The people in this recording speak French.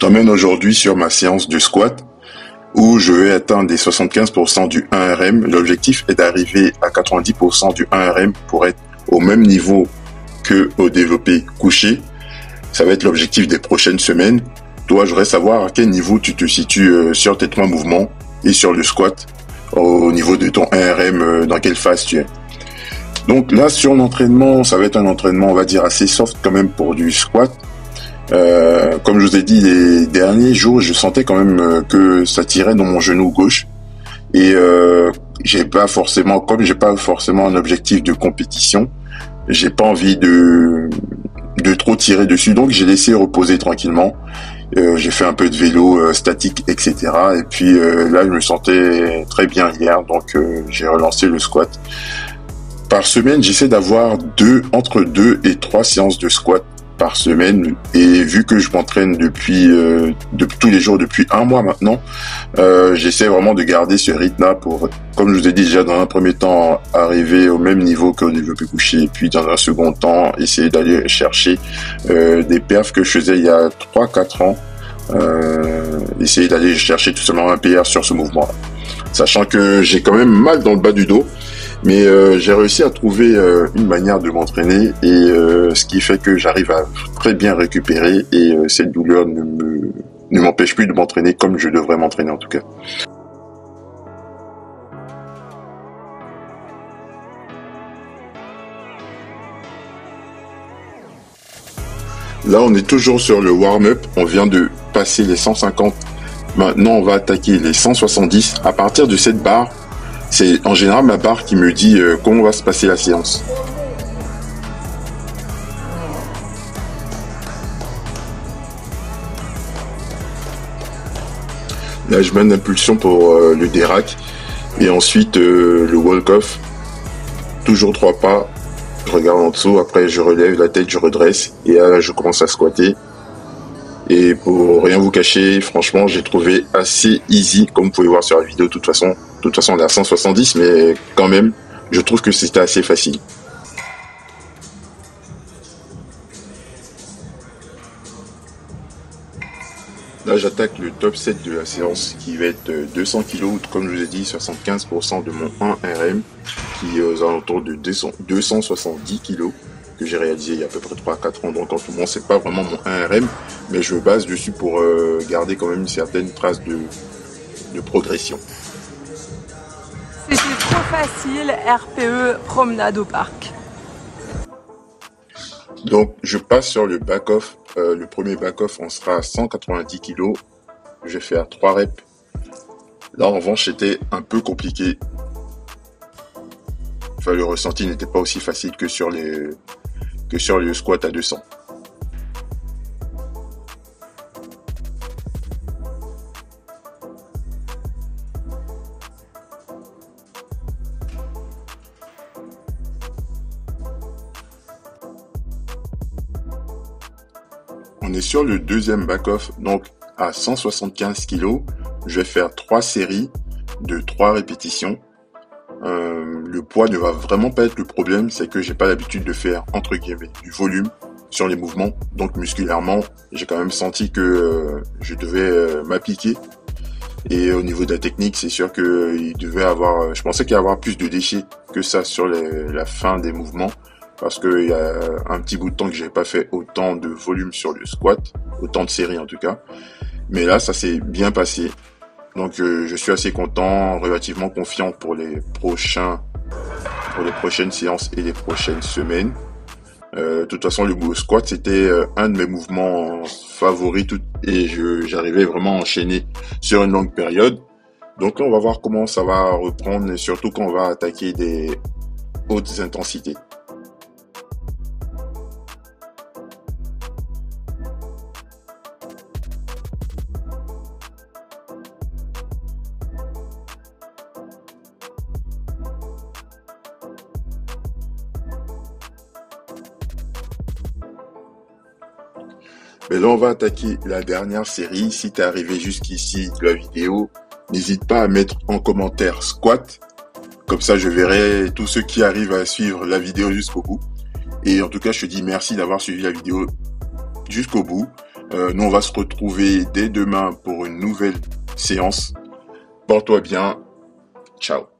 t'emmène aujourd'hui sur ma séance de squat où je vais atteindre les 75% du 1RM. L'objectif est d'arriver à 90% du 1RM pour être au même niveau que au développé couché. Ça va être l'objectif des prochaines semaines. Toi, je voudrais savoir à quel niveau tu te situes sur tes 3 mouvements et sur le squat au niveau de ton 1RM, dans quelle phase tu es. Donc là, sur l'entraînement, ça va être un entraînement, on va dire, assez soft quand même pour du squat. Comme je vous ai dit les derniers jours, je sentais quand même que ça tirait dans mon genou gauche et j'ai pas forcément un objectif de compétition, j'ai pas envie de trop tirer dessus, donc j'ai laissé reposer tranquillement. J'ai fait un peu de vélo statique, etc. Et puis là, je me sentais très bien hier, donc j'ai relancé le squat. Par semaine, j'essaie d'avoir entre 2 et 3 séances de squat par semaine, et vu que je m'entraîne depuis tous les jours depuis 1 mois maintenant, j'essaie vraiment de garder ce rythme-là pour, comme je vous ai dit déjà, dans un premier temps arriver au même niveau qu'au développé couché, et puis dans un second temps essayer d'aller chercher des perfs que je faisais il y a 3-4 ans, essayer d'aller chercher tout simplement un PR sur ce mouvement-là, sachant que j'ai quand même mal dans le bas du dos. Mais j'ai réussi à trouver une manière de m'entraîner, et ce qui fait que j'arrive à très bien récupérer, et cette douleur ne m'empêche plus de m'entraîner comme je devrais m'entraîner en tout cas. Là, on est toujours sur le warm-up, on vient de passer les 150, maintenant on va attaquer les 170. À partir de cette barre, c'est en général ma barre qui me dit comment va se passer la séance. Là, je mets une impulsion pour le dérac, et ensuite le walk-off. Toujours 3 pas, je regarde en dessous, après je relève la tête, je redresse, et là je commence à squatter. Et pour rien vous cacher, franchement, j'ai trouvé assez easy, comme vous pouvez voir sur la vidéo. De toute façon, on est à 170, mais quand même, je trouve que c'était assez facile. Là, j'attaque le top 7 de la séance, qui va être 200 kg, comme je vous ai dit, 75% de mon 1RM, qui est aux alentours de 270 kg, que j'ai réalisé il y a à peu près 3-4 ans. Donc en ce moment, c'est pas vraiment mon 1RM, mais je me base dessus pour garder quand même une certaine trace de progression. C'était trop facile, RPE, promenade au parc. Donc je passe sur le back-off. Le premier back-off, on sera à 190 kg. Je vais faire 3 reps. Là, en revanche, c'était un peu compliqué. Enfin, le ressenti n'était pas aussi facile que sur le squat à 200. On est sur le deuxième back-off, donc à 175 kg. Je vais faire 3 séries de 3 répétitions. Le poids ne va vraiment pas être le problème, c'est que j'ai pas l'habitude de faire, entre guillemets, du volume sur les mouvements. Donc musculairement, j'ai quand même senti que je devais m'appliquer. Et au niveau de la technique, c'est sûr que je pensais qu'il y avait avoir plus de déchets que ça sur la fin des mouvements, parce qu'il y a un petit bout de temps que j'avais pas fait autant de volume sur le squat, autant de séries en tout cas. Mais là, ça s'est bien passé. Donc je suis assez content, relativement confiant pour les prochaines séances et les prochaines semaines. De toute façon, le squat, c'était un de mes mouvements favoris, et j'arrivais vraiment à enchaîner sur une longue période. Donc là, on va voir comment ça va reprendre, et surtout quand on va attaquer des hautes intensités. Mais là, on va attaquer la dernière série. Si tu es arrivé jusqu'ici de la vidéo, n'hésite pas à mettre en commentaire squat. Comme ça, je verrai tous ceux qui arrivent à suivre la vidéo jusqu'au bout. Et en tout cas, je te dis merci d'avoir suivi la vidéo jusqu'au bout. Nous, on va se retrouver dès demain pour une nouvelle séance. Porte-toi bien. Ciao.